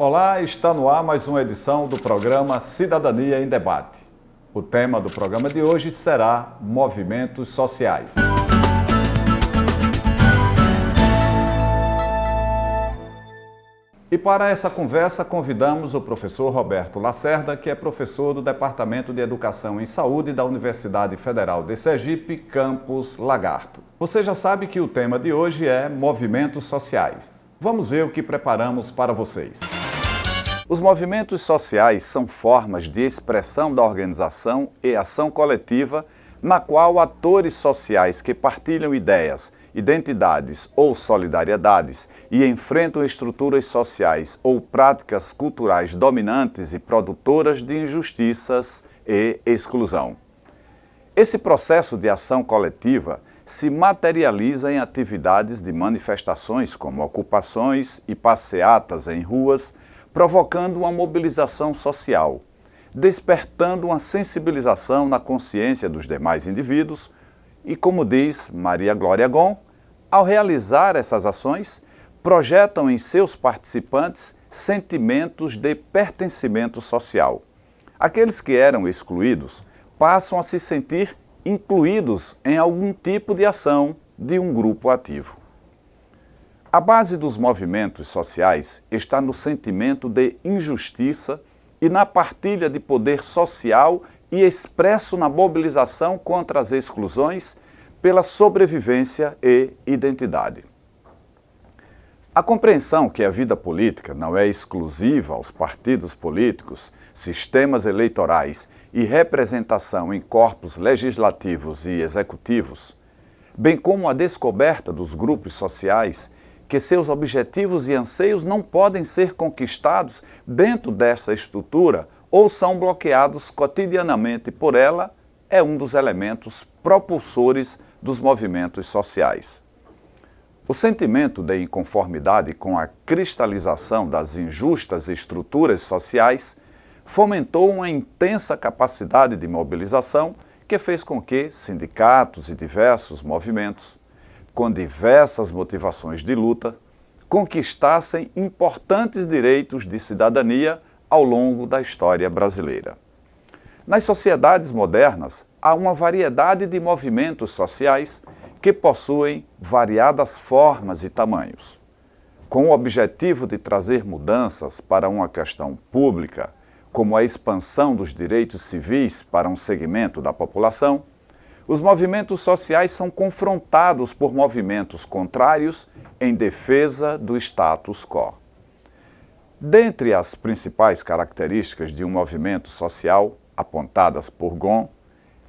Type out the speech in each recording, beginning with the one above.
Olá, está no ar mais uma edição do programa Cidadania em Debate. O tema do programa de hoje será movimentos sociais. E para essa conversa convidamos o professor Roberto Lacerda, que é professor do Departamento de Educação em Saúde da Universidade Federal de Sergipe, campus Lagarto. Você já sabe que o tema de hoje é movimentos sociais. Vamos ver o que preparamos para vocês. Os movimentos sociais são formas de expressão da organização e ação coletiva na qual atores sociais que partilham ideias, identidades ou solidariedades e enfrentam estruturas sociais ou práticas culturais dominantes e produtoras de injustiças e exclusão. Esse processo de ação coletiva se materializa em atividades de manifestações como ocupações e passeatas em ruas, provocando uma mobilização social, despertando uma sensibilização na consciência dos demais indivíduos e, como diz Maria Glória Gon, ao realizar essas ações, projetam em seus participantes sentimentos de pertencimento social. Aqueles que eram excluídos passam a se sentir incluídos em algum tipo de ação de um grupo ativo. A base dos movimentos sociais está no sentimento de injustiça e na partilha de poder social e expresso na mobilização contra as exclusões pela sobrevivência e identidade. A compreensão que a vida política não é exclusiva aos partidos políticos, sistemas eleitorais e representação em corpos legislativos e executivos, bem como a descoberta dos grupos sociais, que seus objetivos e anseios não podem ser conquistados dentro dessa estrutura ou são bloqueados cotidianamente por ela, é um dos elementos propulsores dos movimentos sociais. O sentimento de inconformidade com a cristalização das injustas estruturas sociais fomentou uma intensa capacidade de mobilização que fez com que sindicatos e diversos movimentos, com diversas motivações de luta, conquistassem importantes direitos de cidadania ao longo da história brasileira. Nas sociedades modernas, há uma variedade de movimentos sociais que possuem variadas formas e tamanhos. Com o objetivo de trazer mudanças para uma questão pública, como a expansão dos direitos civis para um segmento da população, os movimentos sociais são confrontados por movimentos contrários em defesa do status quo. Dentre as principais características de um movimento social, apontadas por Gon,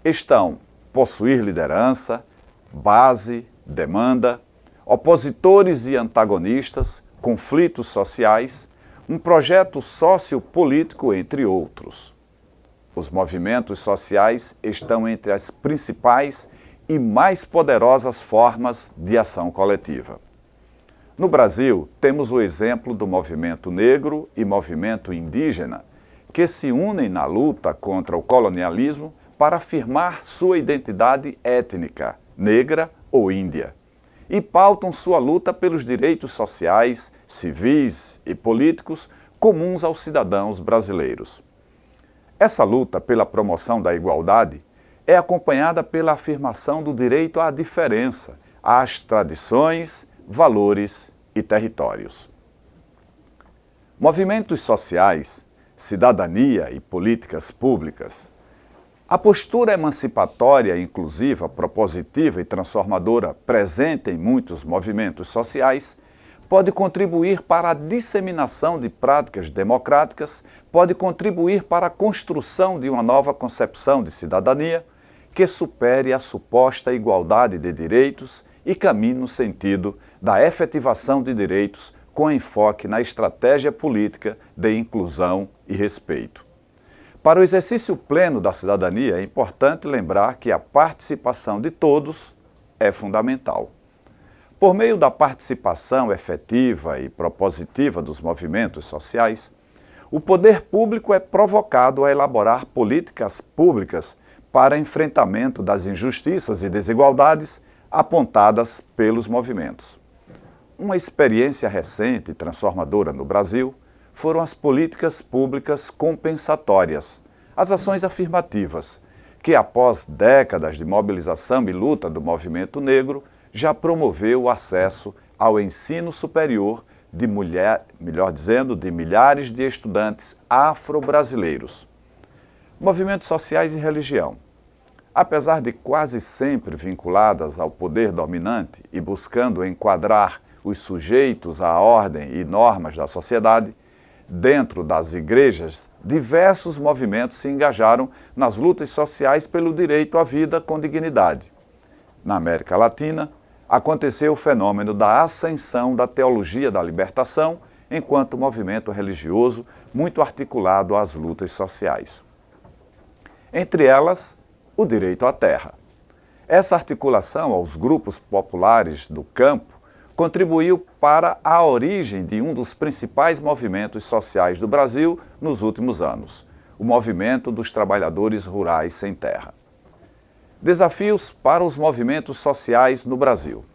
estão possuir liderança, base, demanda, opositores e antagonistas, conflitos sociais, um projeto sociopolítico, entre outros. Os movimentos sociais estão entre as principais e mais poderosas formas de ação coletiva. No Brasil, temos o exemplo do movimento negro e movimento indígena, que se unem na luta contra o colonialismo para afirmar sua identidade étnica, negra ou índia, e pautam sua luta pelos direitos sociais, civis e políticos comuns aos cidadãos brasileiros. Essa luta pela promoção da igualdade é acompanhada pela afirmação do direito à diferença, às tradições, valores e territórios. Movimentos sociais, cidadania e políticas públicas. A postura emancipatória, inclusiva, propositiva e transformadora presente em muitos movimentos sociais pode contribuir para a disseminação de práticas democráticas, pode contribuir para a construção de uma nova concepção de cidadania que supere a suposta igualdade de direitos e caminhe no sentido da efetivação de direitos com enfoque na estratégia política de inclusão e respeito. Para o exercício pleno da cidadania, é importante lembrar que a participação de todos é fundamental. Por meio da participação efetiva e propositiva dos movimentos sociais, o poder público é provocado a elaborar políticas públicas para enfrentamento das injustiças e desigualdades apontadas pelos movimentos. Uma experiência recente e transformadora no Brasil foram as políticas públicas compensatórias, as ações afirmativas, que após décadas de mobilização e luta do movimento negro, já promoveu o acesso ao ensino superior de de milhares de estudantes afro-brasileiros. Movimentos sociais e religião. Apesar de quase sempre vinculadas ao poder dominante e buscando enquadrar os sujeitos à ordem e normas da sociedade, dentro das igrejas, diversos movimentos se engajaram nas lutas sociais pelo direito à vida com dignidade. Na América Latina, aconteceu o fenômeno da ascensão da teologia da libertação enquanto movimento religioso muito articulado às lutas sociais. Entre elas, o direito à terra. Essa articulação aos grupos populares do campo contribuiu para a origem de um dos principais movimentos sociais do Brasil nos últimos anos, o movimento dos trabalhadores rurais sem terra. Desafios para os movimentos sociais no Brasil.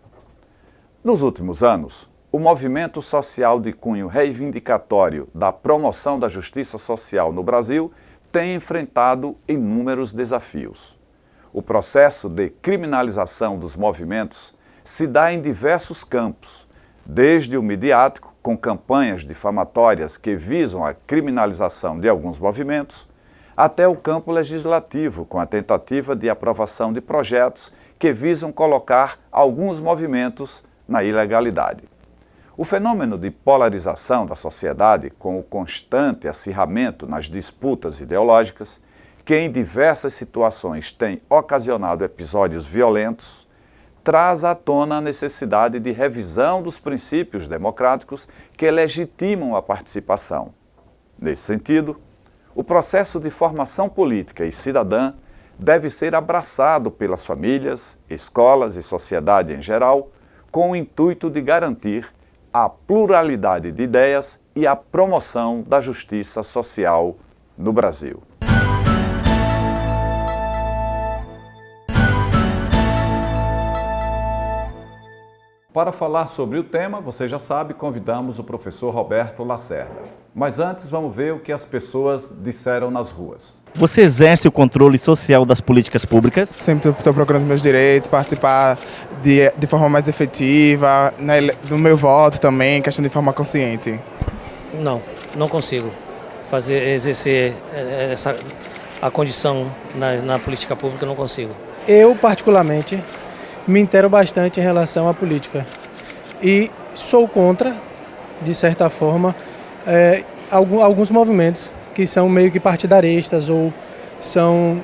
Nos últimos anos, o movimento social de cunho reivindicatório da promoção da justiça social no Brasil tem enfrentado inúmeros desafios. O processo de criminalização dos movimentos se dá em diversos campos, desde o midiático, com campanhas difamatórias que visam a criminalização de alguns movimentos, até o campo legislativo, com a tentativa de aprovação de projetos que visam colocar alguns movimentos na ilegalidade. O fenômeno de polarização da sociedade, com o constante acirramento nas disputas ideológicas, que em diversas situações tem ocasionado episódios violentos, traz à tona a necessidade de revisão dos princípios democráticos que legitimam a participação. Nesse sentido, o processo de formação política e cidadã deve ser abraçado pelas famílias, escolas e sociedade em geral, com o intuito de garantir a pluralidade de ideias e a promoção da justiça social no Brasil. Para falar sobre o tema, você já sabe, convidamos o professor Roberto Lacerda. Mas antes, vamos ver o que as pessoas disseram nas ruas. Você exerce o controle social das políticas públicas? Sempre estou procurando meus direitos, participar de forma mais efetiva, do meu voto também, questão de forma consciente. Não consigo exercer a condição na política pública, não consigo. Eu, particularmente, me intero bastante em relação à política e sou contra, de certa forma, alguns movimentos que são meio que partidaristas ou são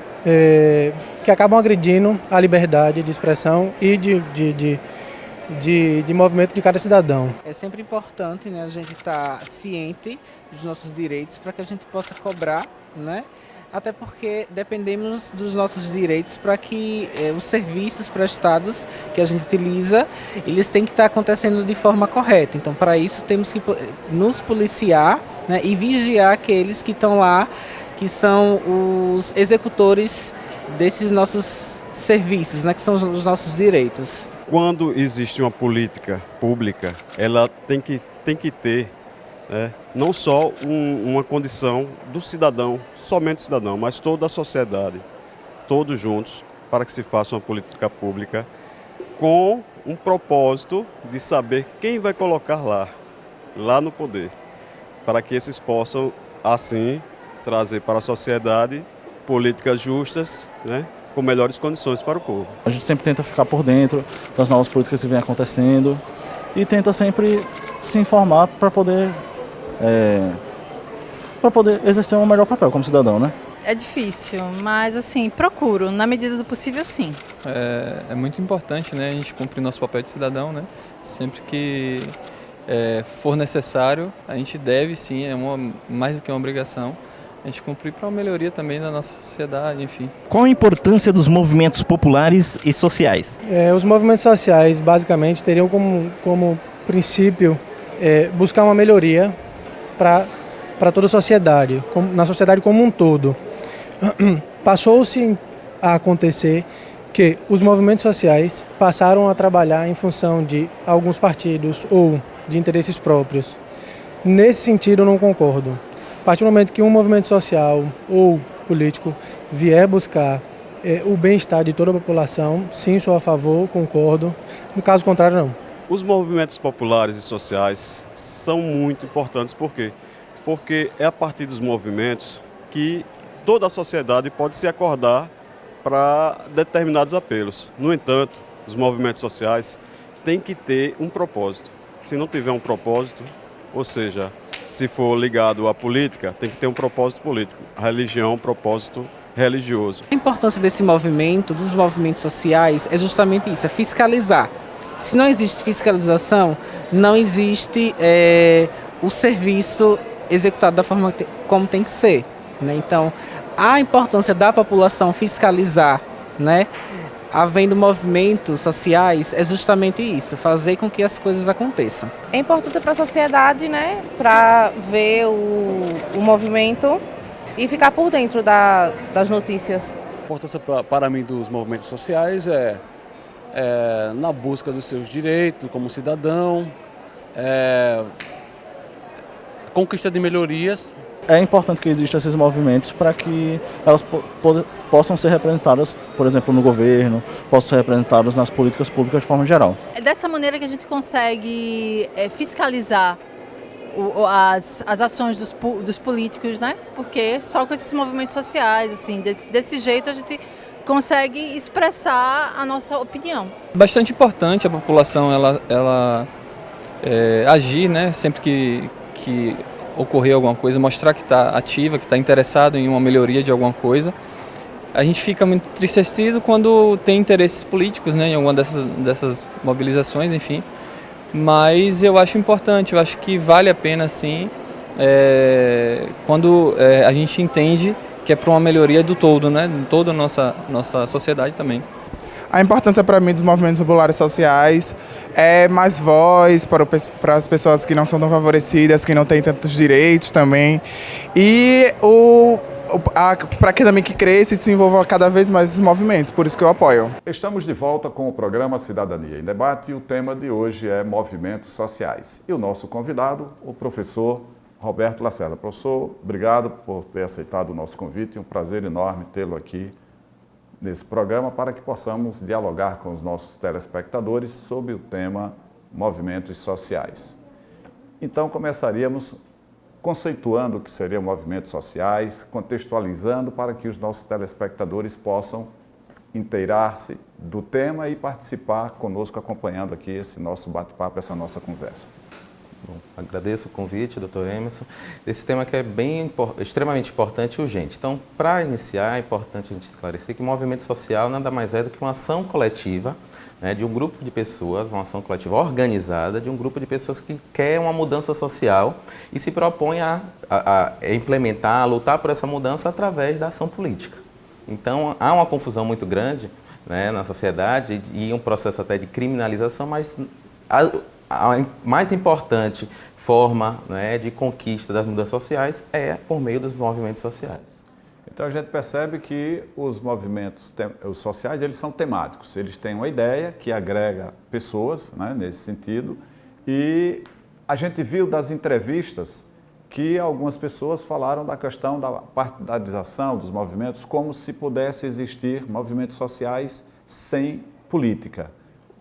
que acabam agredindo a liberdade de expressão e de movimento de cada cidadão. É sempre importante, né, a gente estar ciente dos nossos direitos para que a gente possa cobrar, né? Até porque dependemos dos nossos direitos para que os serviços prestados que a gente utiliza, eles têm que estar acontecendo de forma correta. Então, para isso, temos que nos policiar, né, e vigiar aqueles que estão lá, que são os executores desses nossos serviços, né, que são os nossos direitos. Quando existe uma política pública, ela tem que ter não só uma condição do cidadão, somente o cidadão, mas toda a sociedade, todos juntos, para que se faça uma política pública com um propósito de saber quem vai colocar lá no poder, para que esses possam, assim, trazer para a sociedade políticas justas, né, com melhores condições para o povo. A gente sempre tenta ficar por dentro das novas políticas que vêm acontecendo e tenta sempre se informar para poder exercer um melhor papel como cidadão, né? É difícil, mas assim, procuro, na medida do possível, sim. É muito importante, né, a gente cumprir nosso papel de cidadão, né? Sempre que for necessário, a gente deve sim, mais do que uma obrigação, a gente cumprir para uma melhoria também da nossa sociedade, enfim. Qual a importância dos movimentos populares e sociais? Os movimentos sociais, basicamente, teriam como princípio buscar uma melhoria para toda a sociedade, na sociedade como um todo. Passou-se a acontecer que os movimentos sociais passaram a trabalhar em função de alguns partidos ou de interesses próprios. Nesse sentido, eu não concordo. A partir do momento que um movimento social ou político vier buscar o bem-estar de toda a população, sim, sou a favor, concordo. No caso contrário, não. Os movimentos populares e sociais são muito importantes, por quê? Porque é a partir dos movimentos que toda a sociedade pode se acordar para determinados apelos. No entanto, os movimentos sociais têm que ter um propósito. Se não tiver um propósito, ou seja, se for ligado à política, tem que ter um propósito político. A religião, um propósito religioso. A importância desse movimento, dos movimentos sociais, é justamente isso, é fiscalizar. Se não existe fiscalização, não existe o serviço executado da forma como tem que ser, né? Então, a importância da população fiscalizar, né, havendo movimentos sociais, é justamente isso, fazer com que as coisas aconteçam. É importante para a sociedade, né, para ver o movimento e ficar por dentro das notícias. A importância para mim dos movimentos sociais é na busca dos seus direitos como cidadão, conquista de melhorias. É importante que existam esses movimentos para que elas possam ser representadas, por exemplo, no governo, possam ser representadas nas políticas públicas de forma geral. É dessa maneira que a gente consegue fiscalizar as ações dos políticos, né? Porque só com esses movimentos sociais, assim, desse jeito a gente consegue expressar a nossa opinião. Bastante importante a população ela agir, né? Sempre que ocorrer alguma coisa, mostrar que está ativa, que está interessado em uma melhoria de alguma coisa. A gente fica muito entristecido quando tem interesses políticos, né, em alguma dessas mobilizações, enfim. Mas eu acho importante, eu acho que vale a pena, sim, quando a gente entende que é para uma melhoria do todo, né, de toda a nossa sociedade também. A importância para mim dos movimentos populares sociais é mais voz para as pessoas que não são tão favorecidas, que não têm tantos direitos também. E para que também que cresça e desenvolva cada vez mais esses movimentos, por isso que eu apoio. Estamos de volta com o programa Cidadania em Debate e o tema de hoje é movimentos sociais. E o nosso convidado, o professor Roberto Lacerda. Professor, obrigado por ter aceitado o nosso convite, é um prazer enorme tê-lo aqui nesse programa para que possamos dialogar com os nossos telespectadores sobre o tema movimentos sociais. Então, começaríamos conceituando o que seriam movimentos sociais, contextualizando para que os nossos telespectadores possam inteirar-se do tema e participar conosco, acompanhando aqui esse nosso bate-papo, essa nossa conversa. Bom, agradeço o convite, Dr. Emerson. Esse tema que é extremamente importante e urgente. Então, para iniciar, é importante a gente esclarecer que o movimento social nada mais é do que uma ação coletiva, né, de um grupo de pessoas, uma ação coletiva organizada, de um grupo de pessoas que quer uma mudança social e se propõe a implementar, a lutar por essa mudança através da ação política. Então, há uma confusão muito grande, né, na sociedade e um processo até de criminalização, mas a mais importante forma, né, de conquista das mudanças sociais é por meio dos movimentos sociais. Então a gente percebe que os movimentos sociais, eles são temáticos, eles têm uma ideia que agrega pessoas, né, nesse sentido, e a gente viu das entrevistas que algumas pessoas falaram da questão da partidização dos movimentos, como se pudesse existir movimentos sociais sem política.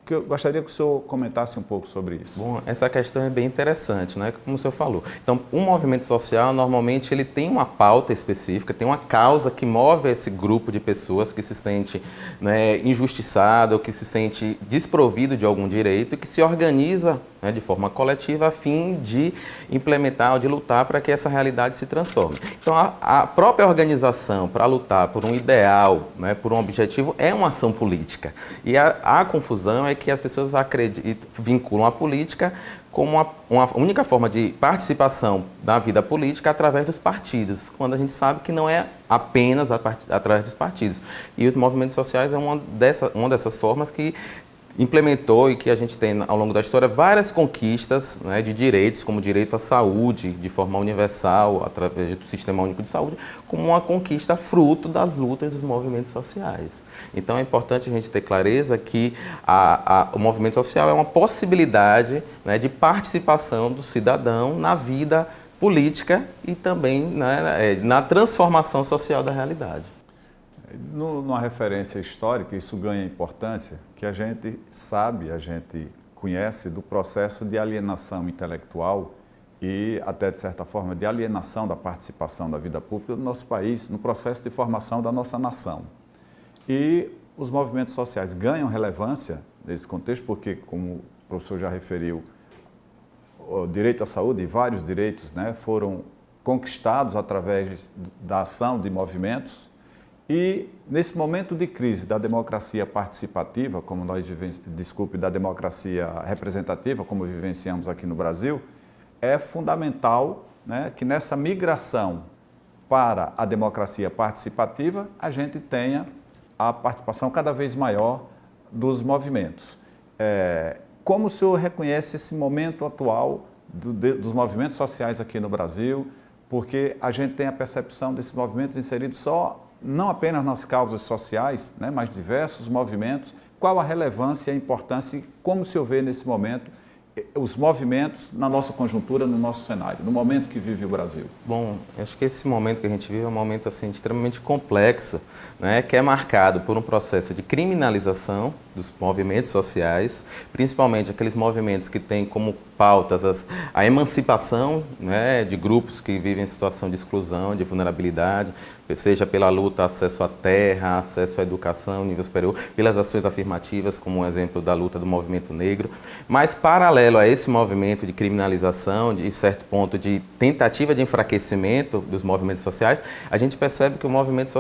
Eu gostaria que o senhor comentasse um pouco sobre isso. Bom, essa questão é bem interessante, né? Como o senhor falou. Então, um movimento social, normalmente, ele tem uma pauta específica, tem uma causa que move esse grupo de pessoas que se sente, né, injustiçado, ou que se sente desprovido de algum direito e que se organiza, né, de forma coletiva a fim de implementar ou de lutar para que essa realidade se transforme. Então, a própria organização para lutar por um ideal, né, por um objetivo, é uma ação política. E a confusão é que as pessoas vinculam a política como uma única forma de participação na vida política através dos partidos, quando a gente sabe que não é apenas através dos partidos. E os movimentos sociais é uma dessas formas que implementou e que a gente tem ao longo da história várias conquistas, né, de direitos, como o direito à saúde de forma universal, através do Sistema Único de Saúde, como uma conquista fruto das lutas dos movimentos sociais. Então é importante a gente ter clareza que o movimento social é uma possibilidade, né, de participação do cidadão na vida política e também, né, na transformação social da realidade. Numa referência histórica, isso ganha importância, que a gente sabe, a gente conhece do processo de alienação intelectual e até, de certa forma, de alienação da participação da vida pública do nosso país no processo de formação da nossa nação. E os movimentos sociais ganham relevância nesse contexto porque, como o professor já referiu, o direito à saúde e vários direitos, né, foram conquistados através da ação de movimentos. E nesse momento de crise da democracia participativa, como nós da democracia representativa, como vivenciamos aqui no Brasil, é fundamental, né, que nessa migração para a democracia participativa a gente tenha a participação cada vez maior dos movimentos. Como o senhor reconhece esse momento atual dos movimentos sociais aqui no Brasil? Porque a gente tem a percepção desses movimentos inseridos não apenas nas causas sociais, né, mas diversos movimentos. Qual a relevância e a importância e como o senhor vê nesse momento os movimentos na nossa conjuntura, no nosso cenário, no momento que vive o Brasil? Bom, acho que esse momento que a gente vive é um momento assim, extremamente complexo, né, que é marcado por um processo de criminalização dos movimentos sociais, principalmente aqueles movimentos que têm como pautas a emancipação, né, de grupos que vivem em situação de exclusão, de vulnerabilidade, seja pela luta acesso à terra, acesso à educação, nível superior, pelas ações afirmativas, como um exemplo da luta do movimento negro. Mas, paralelo a esse movimento de criminalização, de certo ponto de tentativa de enfraquecimento dos movimentos sociais, a gente percebe que os movimentos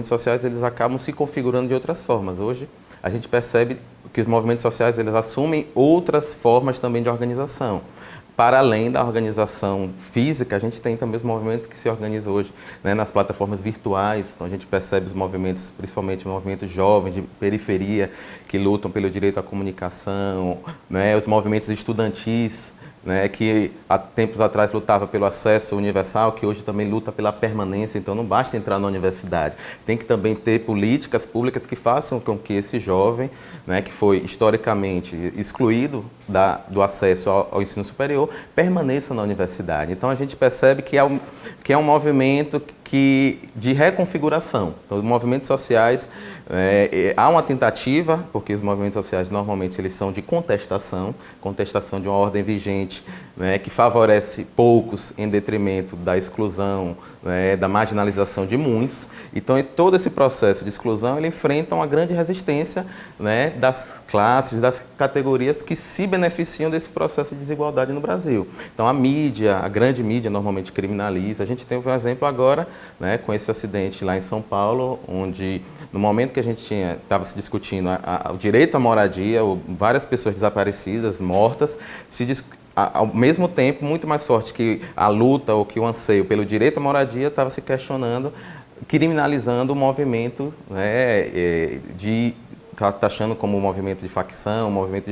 sociais eles acabam se configurando de outras formas. Hoje, a gente percebe que os movimentos sociais eles assumem outras formas também de organização. Para além da organização física, a gente tem também os movimentos que se organizam hoje, né, nas plataformas virtuais. Então a gente percebe os movimentos, principalmente movimentos jovens de periferia, que lutam pelo direito à comunicação, né, os movimentos estudantis, né, que há tempos atrás lutava pelo acesso universal, que hoje também luta pela permanência. Então não basta entrar na universidade, tem que também ter políticas públicas que façam com que esse jovem, né, que foi historicamente excluído do acesso ao ensino superior, permaneça na universidade. Então a gente percebe que é um movimento de reconfiguração. Então, os movimentos sociais, há uma tentativa, porque os movimentos sociais normalmente eles são de contestação de uma ordem vigente, né, que favorece poucos em detrimento da exclusão, né, da marginalização de muitos. Então, todo esse processo de exclusão ele enfrenta uma grande resistência, né, das classes, das categorias que se beneficiam desse processo de desigualdade no Brasil. Então, a mídia, a grande mídia normalmente criminaliza. A gente tem um exemplo agora, né, com esse acidente lá em São Paulo, onde no momento que a gente estava se discutindo o direito à moradia, várias pessoas desaparecidas, mortas, ao mesmo tempo, muito mais forte que a luta ou que o anseio pelo direito à moradia, estava se questionando, criminalizando o movimento, né, taxando como um movimento de facção, um movimento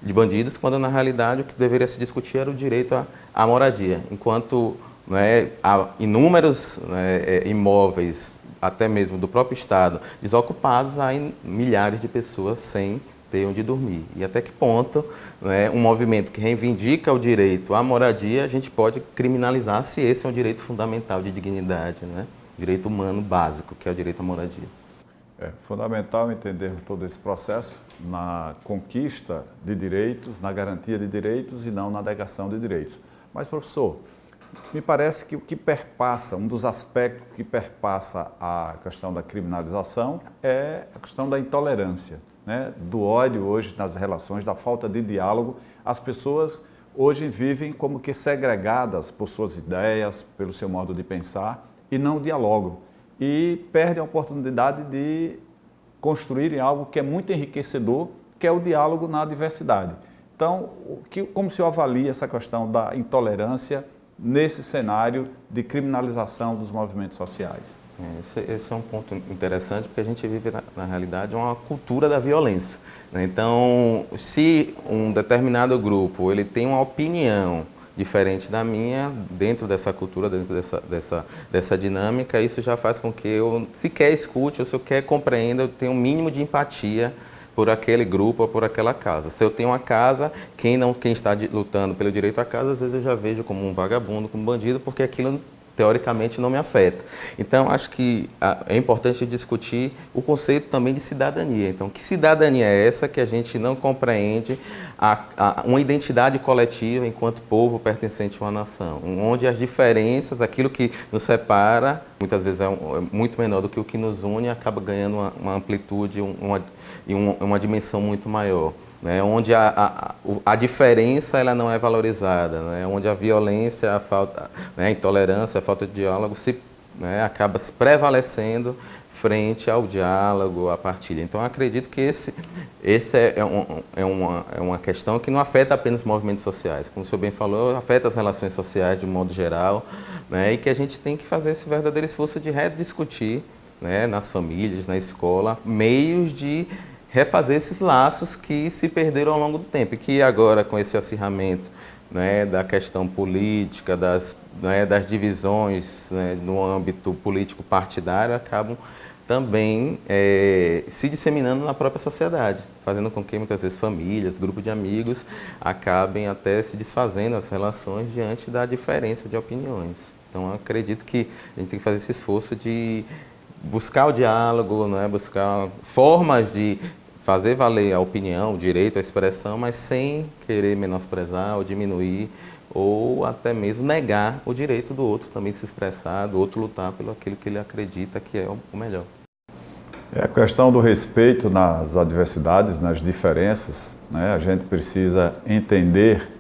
de bandidos, quando na realidade o que deveria se discutir era o direito à moradia. Enquanto, né, há inúmeros, né, imóveis, até mesmo do próprio Estado, desocupados, há milhares de pessoas sem ter onde dormir. E até que ponto, né, um movimento que reivindica o direito à moradia, a gente pode criminalizar se esse é um direito fundamental de dignidade, né? Direito humano básico, que é o direito à moradia. É fundamental entender todo esse processo na conquista de direitos, na garantia de direitos e não na negação de direitos. Mas, professor, me parece que o que perpassa, um dos aspectos que perpassa a questão da criminalização é a questão da intolerância, né? Do ódio hoje nas relações, da falta de diálogo. As pessoas hoje vivem como que segregadas por suas ideias, pelo seu modo de pensar e não dialogam. E perdem a oportunidade de construírem algo que é muito enriquecedor, que é o diálogo na diversidade. Então, como o senhor avalia essa questão da intolerância nesse cenário de criminalização dos movimentos sociais? Esse é um ponto interessante, porque a gente vive, na realidade, uma cultura da violência. Então, se um determinado grupo ele tem uma opinião diferente da minha, dentro dessa cultura, dentro dessa dinâmica, isso já faz com que eu sequer escute ou sequer compreenda, eu tenha um mínimo de empatia por aquele grupo ou por aquela casa. Se eu tenho uma casa, quem está lutando pelo direito à casa, às vezes eu já vejo como um vagabundo, como um bandido, porque aquilo teoricamente não me afeta. Então, acho que é importante discutir o conceito também de cidadania. Então, que cidadania é essa que a gente não compreende uma identidade coletiva enquanto povo pertencente a uma nação, onde as diferenças, aquilo que nos separa, muitas vezes é muito menor do que o que nos une, acaba ganhando uma amplitude e uma dimensão muito maior. Né, onde a diferença ela não é valorizada, né, onde a violência, a intolerância, a falta de diálogo acaba se prevalecendo frente ao diálogo, à partilha. Então, eu acredito que esse é uma questão que não afeta apenas movimentos sociais, como o senhor bem falou, afeta as relações sociais de um modo geral, né, e que a gente tem que fazer esse verdadeiro esforço de rediscutir, né, nas famílias, na escola, meios de refazer esses laços que se perderam ao longo do tempo e que agora, com esse acirramento, né, da questão política, das divisões, né, no âmbito político partidário, acabam também se disseminando na própria sociedade, fazendo com que muitas vezes famílias, grupos de amigos acabem até se desfazendo as relações diante da diferença de opiniões. Então, eu acredito que a gente tem que fazer esse esforço de buscar o diálogo, né? Buscar formas de fazer valer a opinião, o direito à expressão, mas sem querer menosprezar ou diminuir ou até mesmo negar o direito do outro também de se expressar, do outro lutar pelo aquilo que ele acredita que é o melhor. É a questão do respeito nas adversidades, nas diferenças, né? A gente precisa entender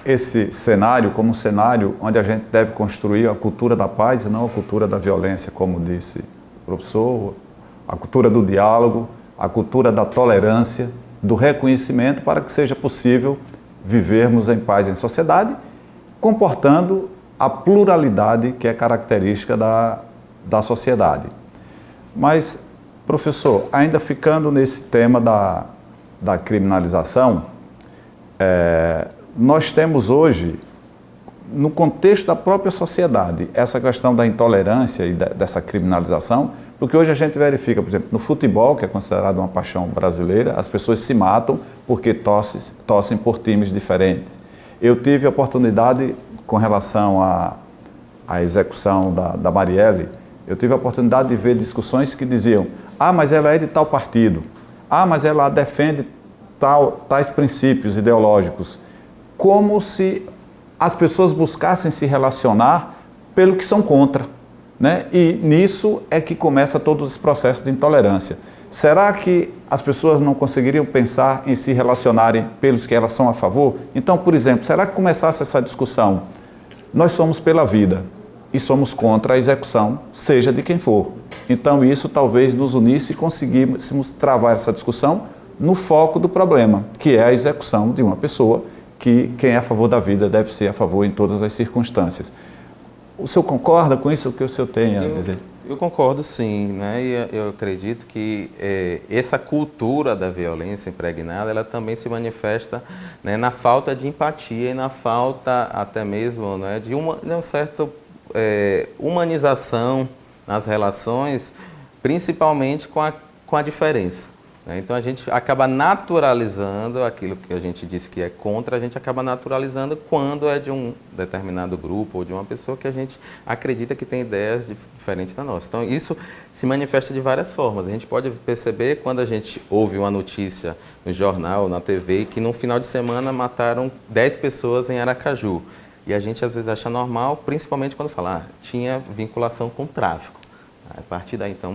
esse cenário como um cenário onde a gente deve construir a cultura da paz e não a cultura da violência, como disse o professor, a cultura do diálogo, a cultura da tolerância, do reconhecimento para que seja possível vivermos em paz em sociedade, comportando a pluralidade que é característica da sociedade. Mas, professor, ainda ficando nesse tema da criminalização, nós temos hoje, no contexto da própria sociedade, essa questão da intolerância e dessa criminalização, porque hoje a gente verifica, por exemplo, no futebol, que é considerado uma paixão brasileira, as pessoas se matam porque torcem por times diferentes. Eu tive a oportunidade, com relação à execução da Marielle, eu tive a oportunidade de ver discussões que diziam: ah, mas ela é de tal partido, ah, mas ela defende tais princípios ideológicos, como se as pessoas buscassem se relacionar pelo que são contra, né? E nisso é que começa todo esse processo de intolerância. Será que as pessoas não conseguiriam pensar em se relacionarem pelos que elas são a favor? Então, por exemplo, será que começasse essa discussão? Nós somos pela vida e somos contra a execução, seja de quem for. Então, isso talvez nos unisse e conseguíssemos travar essa discussão no foco do problema, que é a execução de uma pessoa, que quem é a favor da vida deve ser a favor em todas as circunstâncias. O senhor concorda com isso? O que o senhor tem a dizer? Eu concordo, sim, né? E eu acredito que essa cultura da violência impregnada, ela também se manifesta, né, na falta de empatia e na falta até mesmo, né, de uma certa humanização nas relações, principalmente com a diferença. Então a gente acaba naturalizando aquilo que a gente disse que é contra, a gente acaba naturalizando quando é de um determinado grupo ou de uma pessoa que a gente acredita que tem ideias diferentes da nossa. Então isso se manifesta de várias formas. A gente pode perceber quando a gente ouve uma notícia no jornal, na TV, que no final de semana mataram 10 pessoas em Aracaju. E a gente às vezes acha normal, principalmente quando fala, tinha vinculação com o tráfico. A partir daí, então,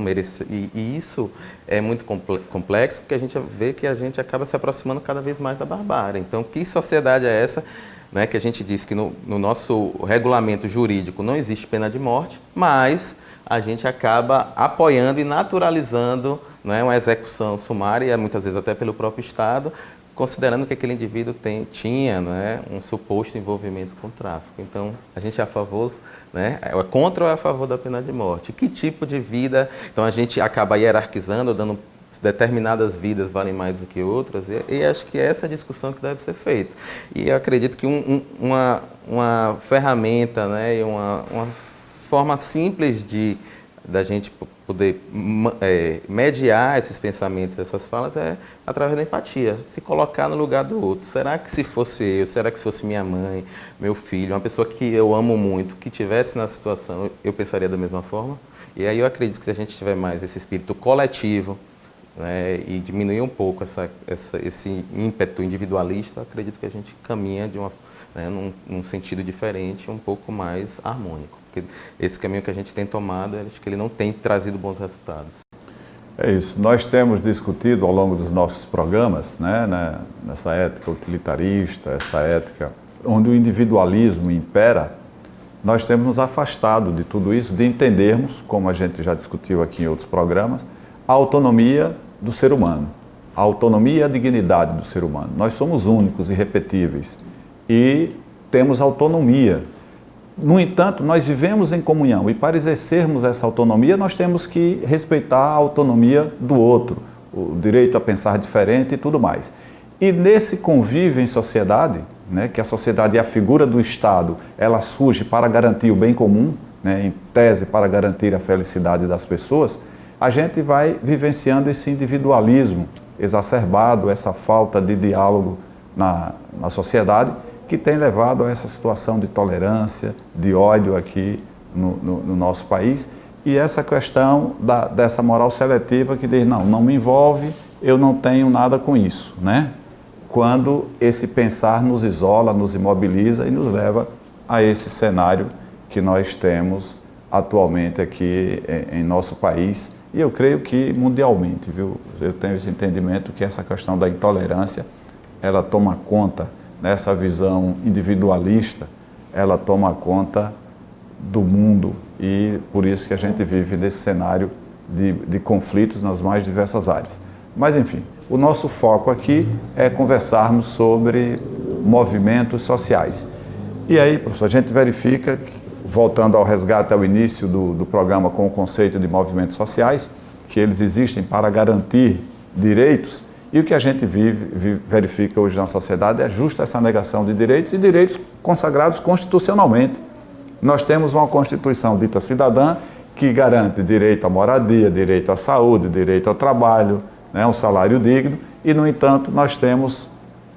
e isso é muito complexo, porque a gente vê que a gente acaba se aproximando cada vez mais da barbárie. Então, que sociedade é essa, né, que a gente diz que no nosso regulamento jurídico não existe pena de morte, mas a gente acaba apoiando e naturalizando, né, uma execução sumária, muitas vezes até pelo próprio Estado, considerando que aquele indivíduo tinha, né, um suposto envolvimento com o tráfico. Então, a gente é a favor, né, é contra ou é a favor da pena de morte? Que tipo de vida? Então, a gente acaba hierarquizando, dando determinadas vidas valem mais do que outras, e acho que essa é a discussão que deve ser feita. E eu acredito que uma ferramenta, né, e uma forma simples da gente poder mediar esses pensamentos, essas falas, é através da empatia, se colocar no lugar do outro. Será que se fosse eu, será que se fosse minha mãe, meu filho, uma pessoa que eu amo muito, que estivesse na situação, eu pensaria da mesma forma? E aí eu acredito que se a gente tiver mais esse espírito coletivo, né, e diminuir um pouco esse ímpeto individualista, eu acredito que a gente caminha num sentido diferente, um pouco mais harmônico. Porque esse caminho que a gente tem tomado, acho que ele não tem trazido bons resultados. É isso. Nós temos discutido ao longo dos nossos programas, né, nessa ética utilitarista, essa ética onde o individualismo impera, nós temos nos afastado de tudo isso, de entendermos, como a gente já discutiu aqui em outros programas, a autonomia do ser humano, a autonomia e a dignidade do ser humano. Nós somos únicos, irrepetíveis e temos autonomia. No entanto, nós vivemos em comunhão e para exercermos essa autonomia, nós temos que respeitar a autonomia do outro, o direito a pensar diferente e tudo mais. E nesse convívio em sociedade, né, que a sociedade é a figura do Estado, ela surge para garantir o bem comum, né, em tese para garantir a felicidade das pessoas, a gente vai vivenciando esse individualismo exacerbado, essa falta de diálogo na sociedade, que tem levado a essa situação de tolerância, de ódio aqui no nosso país, e essa questão dessa moral seletiva que diz, não me envolve, eu não tenho nada com isso, né? Quando esse pensar nos isola, nos imobiliza e nos leva a esse cenário que nós temos atualmente aqui em nosso país, e eu creio que mundialmente, viu? Eu tenho esse entendimento que essa questão da intolerância, ela toma conta, nessa visão individualista, ela toma conta do mundo e por isso que a gente vive nesse cenário de conflitos nas mais diversas áreas. Mas enfim, o nosso foco aqui é conversarmos sobre movimentos sociais. E aí, professor, a gente verifica, voltando ao resgate ao início do programa com o conceito de movimentos sociais, que eles existem para garantir direitos. E o que a gente verifica hoje na sociedade é justa essa negação de direitos e direitos consagrados constitucionalmente. Nós temos uma Constituição dita cidadã que garante direito à moradia, direito à saúde, direito ao trabalho, né, um salário digno e, no entanto, nós temos,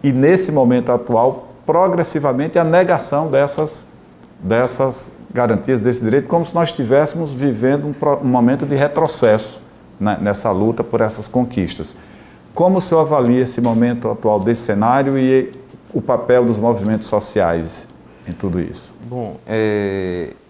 e nesse momento atual, progressivamente a negação dessas garantias desse direito, como se nós estivéssemos vivendo um momento de retrocesso, né, nessa luta por essas conquistas. Como o senhor avalia esse momento atual desse cenário e o papel dos movimentos sociais em tudo isso? Bom,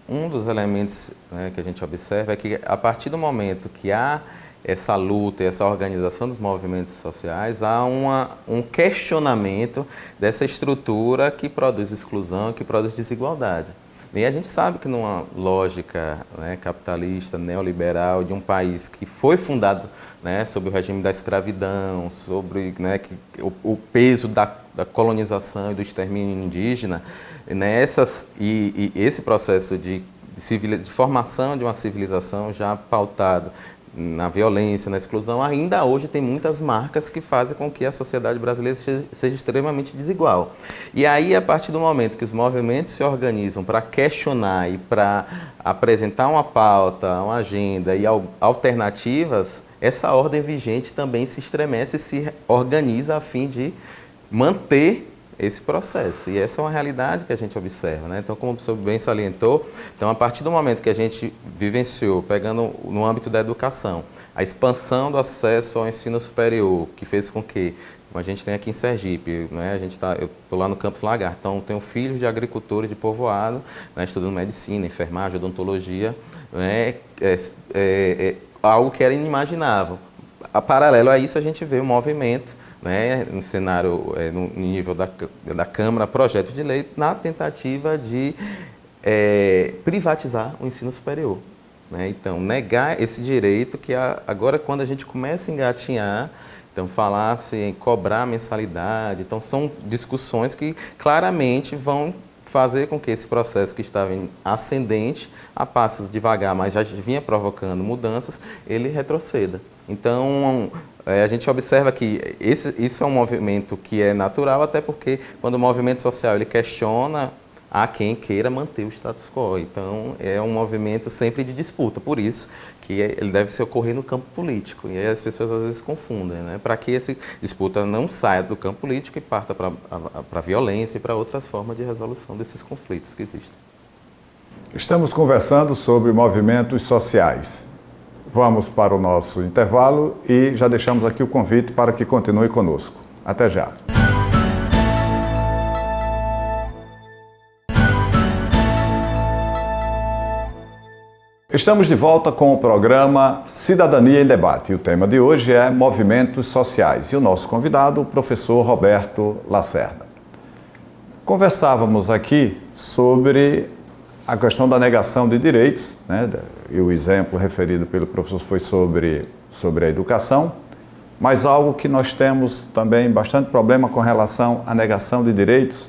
um dos elementos, né, que a gente observa é que a partir do momento que há essa luta e essa organização dos movimentos sociais, há um questionamento dessa estrutura que produz exclusão, que produz desigualdade. E a gente sabe que numa lógica, né, capitalista, neoliberal, de um país que foi fundado, né, sob o regime da escravidão, sobre, né, o peso da colonização e do extermínio indígena, e esse processo de formação de uma civilização já pautado na violência, na exclusão, ainda hoje tem muitas marcas que fazem com que a sociedade brasileira seja extremamente desigual. E aí, a partir do momento que os movimentos se organizam para questionar e para apresentar uma pauta, uma agenda e alternativas, essa ordem vigente também se estremece e se organiza a fim de manter esse processo. E essa é uma realidade que a gente observa, né? Então, como o professor bem salientou, então, a partir do momento que a gente vivenciou, pegando no âmbito da educação, a expansão do acesso ao ensino superior, que fez com que, como a gente tem aqui em Sergipe, né, eu estou lá no Campus Lagarto, então tenho filhos de agricultores de povoado, né, estudando medicina, enfermagem, odontologia, né, algo que era inimaginável. Paralelo a isso, a gente vê o movimento, né, no cenário, no nível da Câmara, projeto de lei na tentativa de privatizar o ensino superior, né? Então, negar esse direito que agora, quando a gente começa a engatinhar, então, falar-se em cobrar mensalidade, então são discussões que claramente vão fazer com que esse processo que estava em ascendente, a passos devagar, mas já vinha provocando mudanças, ele retroceda. Então, a gente observa que isso é um movimento que é natural, até porque quando o movimento social ele questiona, há quem queira manter o status quo. Então, é um movimento sempre de disputa. Por isso que ele deve se ocorrer no campo político. E aí as pessoas às vezes confundem, né? Para que essa disputa não saia do campo político e parta para a violência e para outras formas de resolução desses conflitos que existem. Estamos conversando sobre movimentos sociais. Vamos para o nosso intervalo e já deixamos aqui o convite para que continue conosco. Até já. Estamos de volta com o programa Cidadania em Debate. O tema de hoje é movimentos sociais e o nosso convidado, o professor Roberto Lacerda. Conversávamos aqui sobre a questão da negação de direitos, né? E o exemplo referido pelo professor foi sobre a educação, mas algo que nós temos também bastante problema com relação à negação de direitos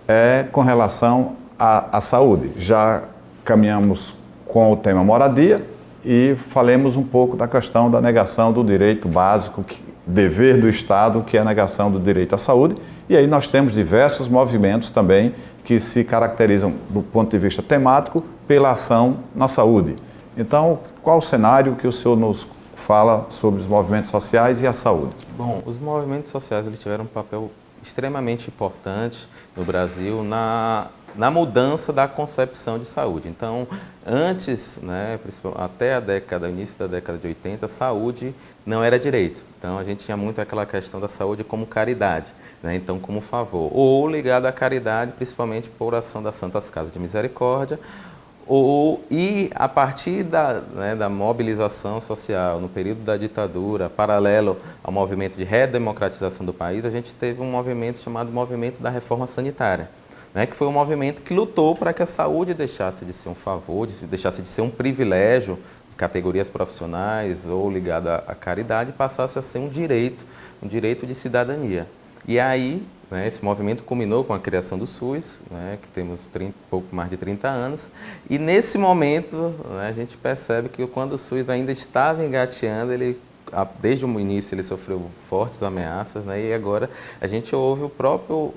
é com relação à saúde. Já caminhamos com o tema moradia e falemos um pouco da questão da negação do direito básico, dever do Estado, que é a negação do direito à saúde. E aí nós temos diversos movimentos também que se caracterizam, do ponto de vista temático, pela ação na saúde. Então, qual o cenário que o senhor nos fala sobre os movimentos sociais e a saúde? Bom, os movimentos sociais eles tiveram um papel extremamente importante no Brasil na mudança da concepção de saúde. Então, antes, né, até início da década de 80, saúde não era direito. Então, a gente tinha muito aquela questão da saúde como caridade, né, então como favor, ou ligado à caridade, principalmente por ação das Santas Casas de Misericórdia, e a partir da mobilização social, no período da ditadura, paralelo ao movimento de redemocratização do país, a gente teve um movimento chamado Movimento da Reforma Sanitária, né, que foi um movimento que lutou para que a saúde deixasse de ser um favor, deixasse de ser um privilégio de categorias profissionais ou ligado à caridade, e passasse a ser um direito de cidadania. E aí, né, esse movimento culminou com a criação do SUS, né, que temos pouco mais de 30 anos, e nesse momento, né, a gente percebe que quando o SUS ainda estava engateando, desde o início ele sofreu fortes ameaças, né, e agora a gente ouve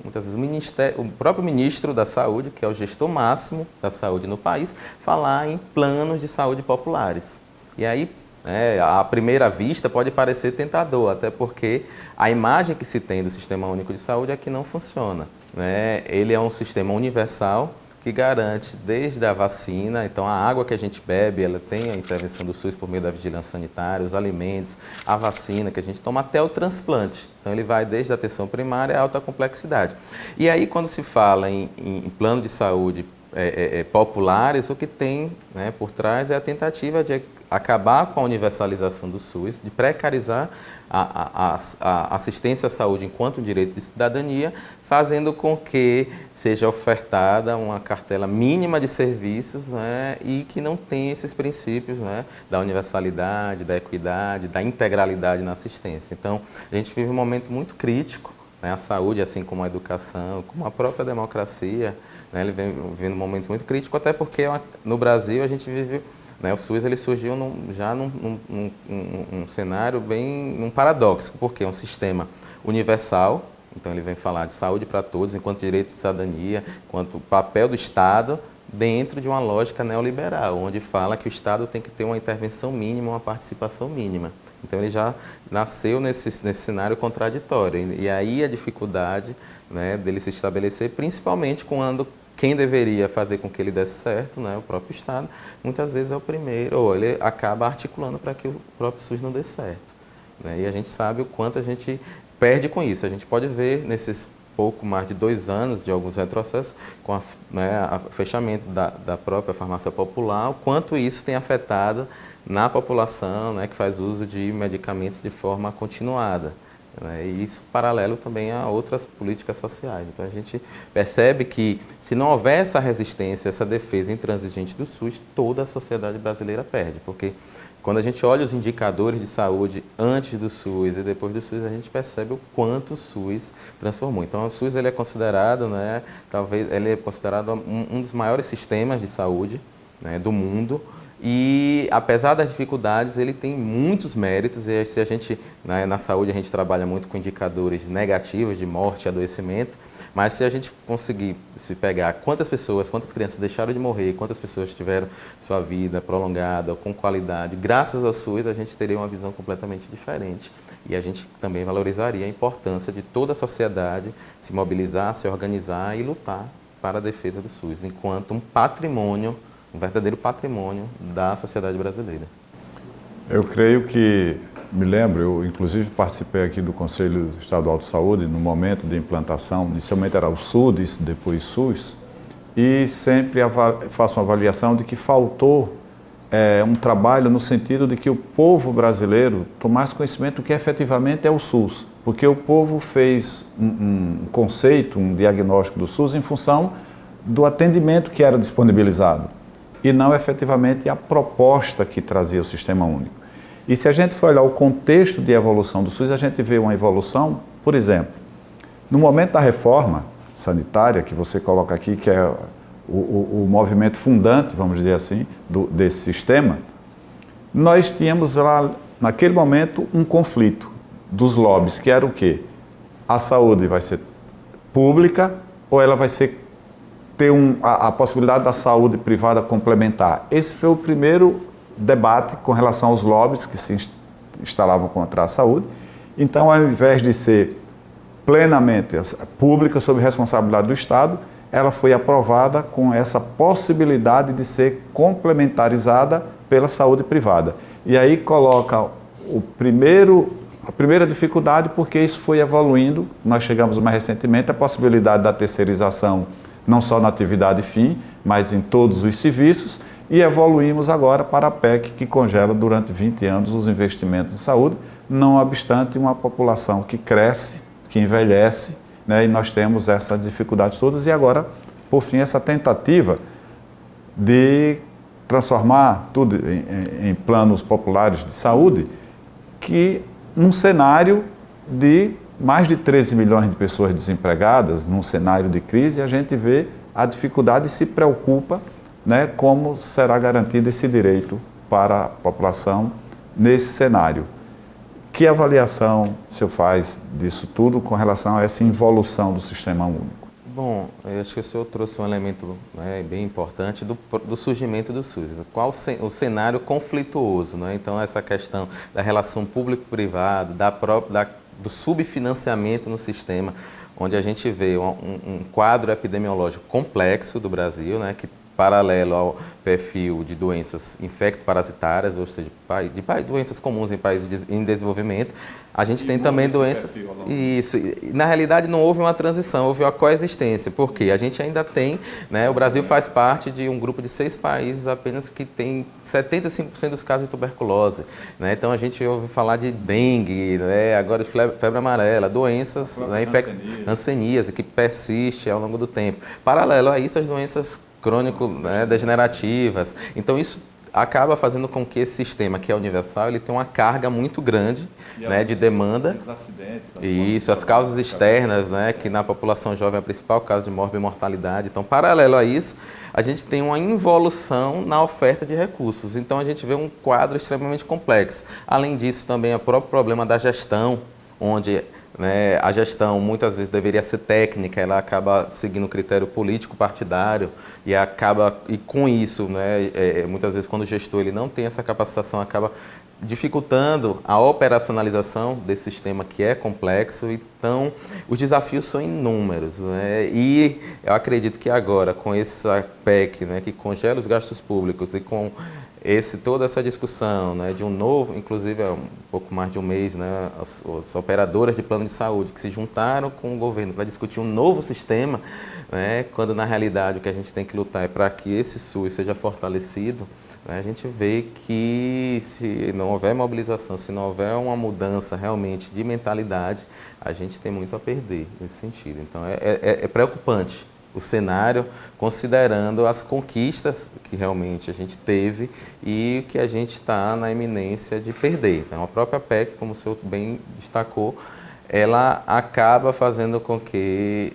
muitas vezes, o próprio ministro da Saúde, que é o gestor máximo da saúde no país, falar em planos de saúde populares. E aí, à primeira vista pode parecer tentador, até porque a imagem que se tem do Sistema Único de Saúde é que não funciona, né? Ele é um sistema universal que garante desde a vacina, então a água que a gente bebe, ela tem a intervenção do SUS por meio da vigilância sanitária, os alimentos, a vacina que a gente toma até o transplante. Então ele vai desde a atenção primária à alta complexidade. E aí quando se fala em plano de saúde populares, o que tem, né, por trás é a tentativa de acabar com a universalização do SUS, de precarizar a assistência à saúde enquanto direito de cidadania, fazendo com que seja ofertada uma cartela mínima de serviços, né, e que não tenha esses princípios, né, da universalidade, da equidade, da integralidade na assistência. Então, a gente vive um momento muito crítico, né, a saúde, assim como a educação, como a própria democracia, né, ele vem vivendo um momento muito crítico, até porque no Brasil a gente vive... O SUS ele surgiu já num cenário num paradoxo, porque é um sistema universal, então ele vem falar de saúde para todos, enquanto direito de cidadania, enquanto papel do Estado, dentro de uma lógica neoliberal, onde fala que o Estado tem que ter uma intervenção mínima, uma participação mínima. Então ele já nasceu nesse cenário contraditório, e aí a dificuldade, né, dele se estabelecer, principalmente quando quem deveria fazer com que ele desse certo, né, o próprio Estado, muitas vezes é o primeiro, ou ele acaba articulando para que o próprio SUS não dê certo, né? E a gente sabe o quanto a gente perde com isso. A gente pode ver nesses pouco mais de 2 anos de alguns retrocessos, com o fechamento da própria farmácia popular, o quanto isso tem afetado na população, né, que faz uso de medicamentos de forma continuada. E isso paralelo também a outras políticas sociais. Então a gente percebe que se não houver essa resistência, essa defesa intransigente do SUS, toda a sociedade brasileira perde, porque quando a gente olha os indicadores de saúde antes do SUS e depois do SUS, a gente percebe o quanto o SUS transformou. Então o SUS ele é considerado, um dos maiores sistemas de saúde, né, do mundo. E, apesar das dificuldades, ele tem muitos méritos. E se a gente, na saúde, a gente trabalha muito com indicadores negativos de morte e adoecimento, mas se a gente conseguir se pegar quantas crianças deixaram de morrer, quantas pessoas tiveram sua vida prolongada, com qualidade, graças ao SUS, a gente teria uma visão completamente diferente. E a gente também valorizaria a importância de toda a sociedade se mobilizar, se organizar e lutar para a defesa do SUS, enquanto um patrimônio, um verdadeiro patrimônio da sociedade brasileira. Eu creio que, me lembro, eu inclusive participei aqui do Conselho Estadual de Saúde no momento de implantação, inicialmente era o SUDES, depois SUS, e sempre faço uma avaliação de que faltou um trabalho no sentido de que o povo brasileiro tomasse conhecimento do que efetivamente é o SUS, porque o povo fez um conceito, um diagnóstico do SUS em função do atendimento que era disponibilizado e não efetivamente a proposta que trazia o Sistema Único. E se a gente for olhar o contexto de evolução do SUS, a gente vê uma evolução, por exemplo, no momento da reforma sanitária, que você coloca aqui, que é o movimento fundante, vamos dizer assim, desse sistema, nós tínhamos lá, naquele momento, um conflito dos lobbies, que era o quê? A saúde vai ser pública ou ela vai ter a possibilidade da saúde privada complementar? Esse foi o primeiro debate com relação aos lobbies que se instalavam contra a saúde. Então, ao invés de ser plenamente pública, sob responsabilidade do Estado, ela foi aprovada com essa possibilidade de ser complementarizada pela saúde privada. E aí coloca a primeira dificuldade, porque isso foi evoluindo. Nós chegamos mais recentemente à possibilidade da terceirização, não só na atividade fim, mas em todos os serviços, e evoluímos agora para a PEC, que congela durante 20 anos os investimentos em saúde, não obstante uma população que cresce, que envelhece, né, e nós temos essas dificuldades todas. E agora, por fim, essa tentativa de transformar tudo em planos populares de saúde, que num cenário de mais de 13 milhões de pessoas desempregadas, num cenário de crise, a gente vê a dificuldade e se preocupa, né, como será garantido esse direito para a população nesse cenário. Que avaliação o senhor faz disso tudo com relação a essa involução do Sistema Único? Bom, eu acho que o senhor trouxe um elemento, né, bem importante do surgimento do SUS. Qual o cenário conflituoso, né? Então, essa questão da relação público-privado, do subfinanciamento no sistema, onde a gente vê um quadro epidemiológico complexo do Brasil, né, que paralelo ao perfil de doenças infecto-parasitárias, ou seja, de doenças comuns em países em desenvolvimento, a gente tem também doenças... Isso. Na realidade, não houve uma transição, houve uma coexistência, porque a gente ainda tem, né, o Brasil faz parte de um grupo de 6 países apenas que tem 75% dos casos de tuberculose, né? Então, a gente ouve falar de dengue, né, agora de febre amarela, doenças, né, hanseníase, que persiste ao longo do tempo. Paralelo a isso, as doenças crônico-degenerativas. Então, isso acaba fazendo com que esse sistema, que é universal, ele tenha uma carga muito grande, né, de demanda. Os acidentes. Isso, as causas externas, né, que na população jovem é a principal causa de morte e mortalidade. Então, paralelo a isso, a gente tem uma involução na oferta de recursos. Então, a gente vê um quadro extremamente complexo. Além disso, também o próprio problema da gestão, onde, né, a gestão muitas vezes deveria ser técnica, ela acaba seguindo o critério político partidário e com isso, né, muitas vezes quando o gestor ele não tem essa capacitação, acaba dificultando a operacionalização desse sistema que é complexo. Então, os desafios são inúmeros, né? E eu acredito que agora, com essa PEC, né, que congela os gastos públicos e com toda essa discussão, né, de um novo, inclusive há um pouco mais de um mês, né, as operadoras de plano de saúde que se juntaram com o governo para discutir um novo sistema, né, quando na realidade o que a gente tem que lutar é para que esse SUS seja fortalecido, né, a gente vê que se não houver mobilização, se não houver uma mudança realmente de mentalidade, a gente tem muito a perder nesse sentido. Então é preocupante o cenário, considerando as conquistas que realmente a gente teve e que a gente está na iminência de perder. Então, a própria PEC, como o senhor bem destacou, ela acaba fazendo com que,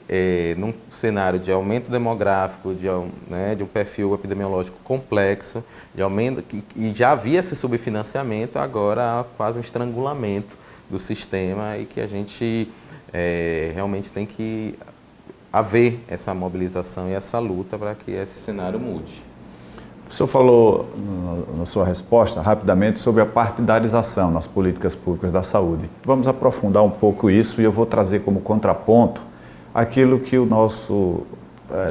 num cenário de aumento demográfico, de um perfil epidemiológico complexo, de aumento, e já havia esse subfinanciamento, agora há quase um estrangulamento do sistema e que a gente realmente tem que haver essa mobilização e essa luta para que esse cenário mude. O senhor falou na sua resposta rapidamente sobre a partidarização nas políticas públicas da saúde. Vamos aprofundar um pouco isso e eu vou trazer como contraponto aquilo que o nosso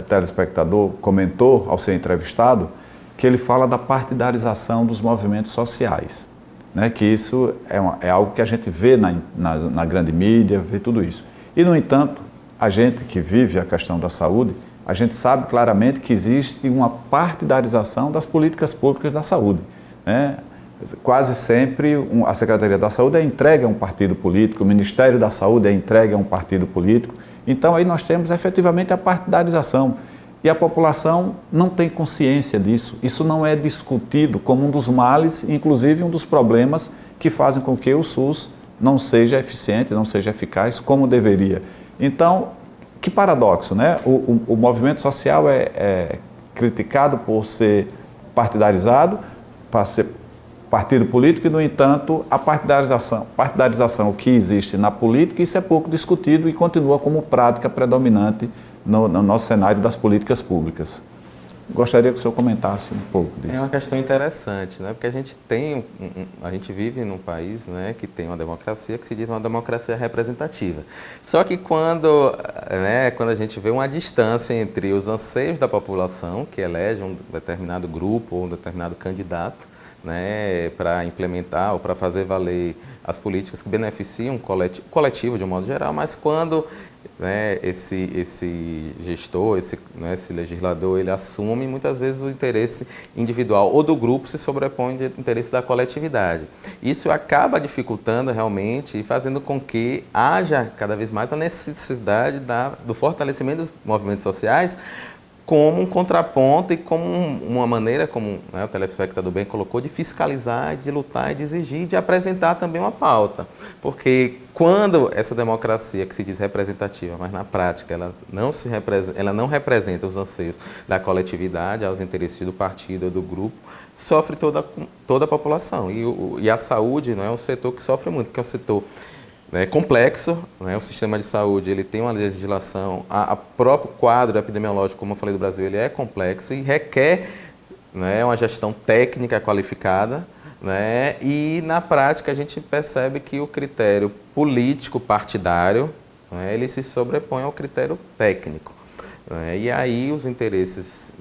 telespectador comentou ao ser entrevistado, que ele fala da partidarização dos movimentos sociais, né? Que isso é algo que a gente vê na grande mídia, vê tudo isso. E, no entanto, a gente que vive a questão da saúde, a gente sabe claramente que existe uma partidarização das políticas públicas da saúde, né? Quase sempre a Secretaria da Saúde é entregue a um partido político, o Ministério da Saúde é entregue a um partido político. Então aí nós temos efetivamente a partidarização e a população não tem consciência disso. Isso não é discutido como um dos males, inclusive um dos problemas que fazem com que o SUS não seja eficiente, não seja eficaz como deveria. Então, que paradoxo, né? O movimento social é criticado por ser partidarizado, para ser partido político e, no entanto, a partidarização que existe na política, isso é pouco discutido e continua como prática predominante no nosso cenário das políticas públicas. Gostaria que o senhor comentasse um pouco disso. É uma questão interessante, né? Porque a gente vive num país, né, que tem uma democracia que se diz uma democracia representativa. Só que quando a gente vê uma distância entre os anseios da população, que elege um determinado grupo ou um determinado candidato, né, para implementar ou para fazer valer as políticas que beneficiam o coletivo de um modo geral, mas quando esse gestor, esse legislador, ele assume, muitas vezes o interesse individual ou do grupo se sobrepõe ao interesse da coletividade. Isso acaba dificultando realmente e fazendo com que haja cada vez mais a necessidade do fortalecimento dos movimentos sociais como um contraponto e como uma maneira, como o telespectador bem colocou, de fiscalizar, de lutar e de exigir, de apresentar também uma pauta. Porque quando essa democracia que se diz representativa, mas na prática ela não representa os anseios da coletividade, aos interesses do partido ou do grupo, sofre toda a população. E a saúde não é um setor que sofre muito, porque é um setor complexo, o sistema de saúde ele tem uma legislação, o próprio quadro epidemiológico, como eu falei, do Brasil, ele é complexo e requer uma gestão técnica qualificada, e na prática a gente percebe que o critério político partidário ele se sobrepõe ao critério técnico. E aí os interesses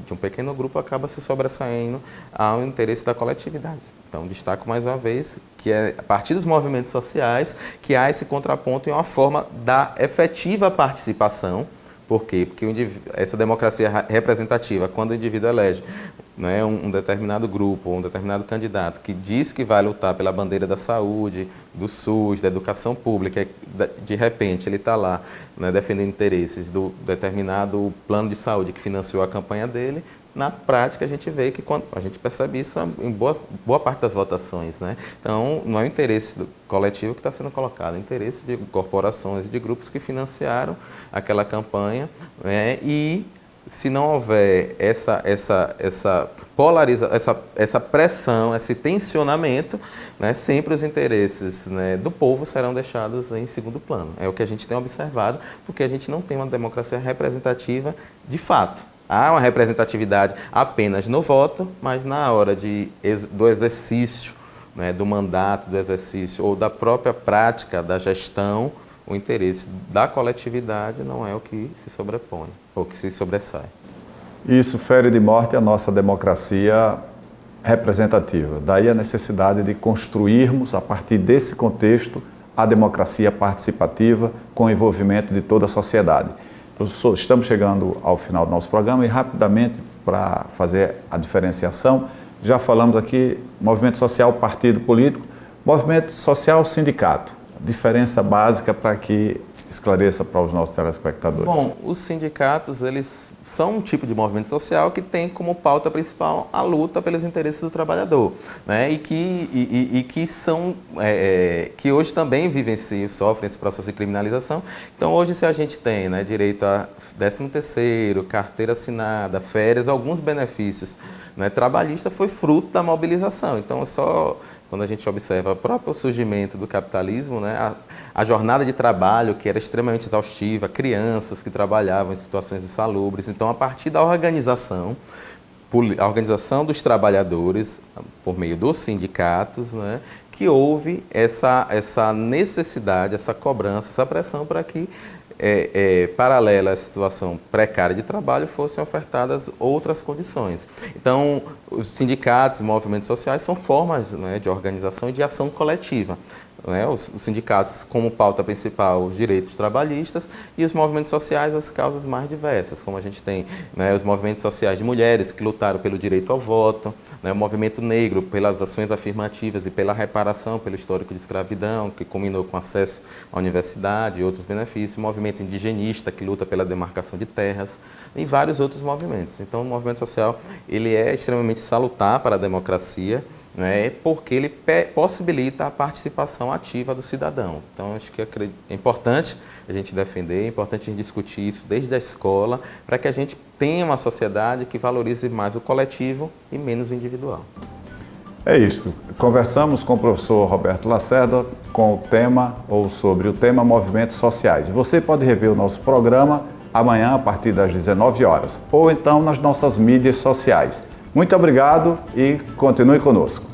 de um pequeno grupo acabam se sobressaindo ao interesse da coletividade. Então, destaco mais uma vez que é a partir dos movimentos sociais que há esse contraponto e uma forma da efetiva participação. Por quê? Porque essa democracia representativa, quando o indivíduo elege um determinado grupo ou um determinado candidato que diz que vai lutar pela bandeira da saúde, do SUS, da educação pública, de repente ele está lá defendendo interesses do determinado plano de saúde que financiou a campanha dele. Na prática, a gente vê que a gente percebe isso em boa parte das votações, Então, não é o interesse do coletivo que está sendo colocado, é o interesse de corporações e de grupos que financiaram aquela campanha, E se não houver essa polarização, essa pressão, esse tensionamento, sempre os interesses do povo serão deixados em segundo plano. É o que a gente tem observado, porque a gente não tem uma democracia representativa de fato. Há uma representatividade apenas no voto, mas na hora do exercício, do mandato, do exercício ou da própria prática da gestão, o interesse da coletividade não é o que se sobrepõe ou que se sobressai. Isso fere de morte a nossa democracia representativa. Daí a necessidade de construirmos, a partir desse contexto, a democracia participativa com o envolvimento de toda a sociedade. Professor, estamos chegando ao final do nosso programa e rapidamente, para fazer a diferenciação, já falamos aqui movimento social, partido político, movimento social, sindicato. A diferença básica para que Esclareça para os nossos telespectadores. Bom, os sindicatos, eles são um tipo de movimento social que tem como pauta principal a luta pelos interesses do trabalhador, né? Que são, que hoje também vivenciam, sofrem esse processo de criminalização. Então, hoje, se a gente tem, né, direito a 13º, carteira assinada, férias, alguns benefícios, né, trabalhista, foi fruto da mobilização. Então, só quando a gente observa o próprio surgimento do capitalismo, né, a jornada de trabalho, que era extremamente exaustiva, crianças que trabalhavam em situações insalubres. Então, a partir da organização dos trabalhadores, por meio dos sindicatos, né, que houve essa necessidade, essa cobrança, essa pressão para que, paralela à situação precária de trabalho, fossem ofertadas outras condições. Então, os sindicatos e movimentos sociais são formas, né, de organização e de ação coletiva. Né, os sindicatos como pauta principal os direitos trabalhistas e os movimentos sociais as causas mais diversas, como a gente tem, né, os movimentos sociais de mulheres que lutaram pelo direito ao voto, né, o movimento negro pelas ações afirmativas e pela reparação pelo histórico de escravidão, que culminou com acesso à universidade e outros benefícios, o movimento indigenista que luta pela demarcação de terras e vários outros movimentos. Então, o movimento social ele é extremamente salutar para a democracia, né, porque ele possibilita a participação ativa do cidadão. Então, acho que é importante a gente defender, é importante a gente discutir isso desde a escola, para que a gente tenha uma sociedade que valorize mais o coletivo e menos o individual. É isso. Conversamos com o professor Roberto Lacerda com o tema, ou sobre o tema movimentos sociais. Você pode rever o nosso programa amanhã a partir das 19 horas, ou então nas nossas mídias sociais. Muito obrigado e continue conosco.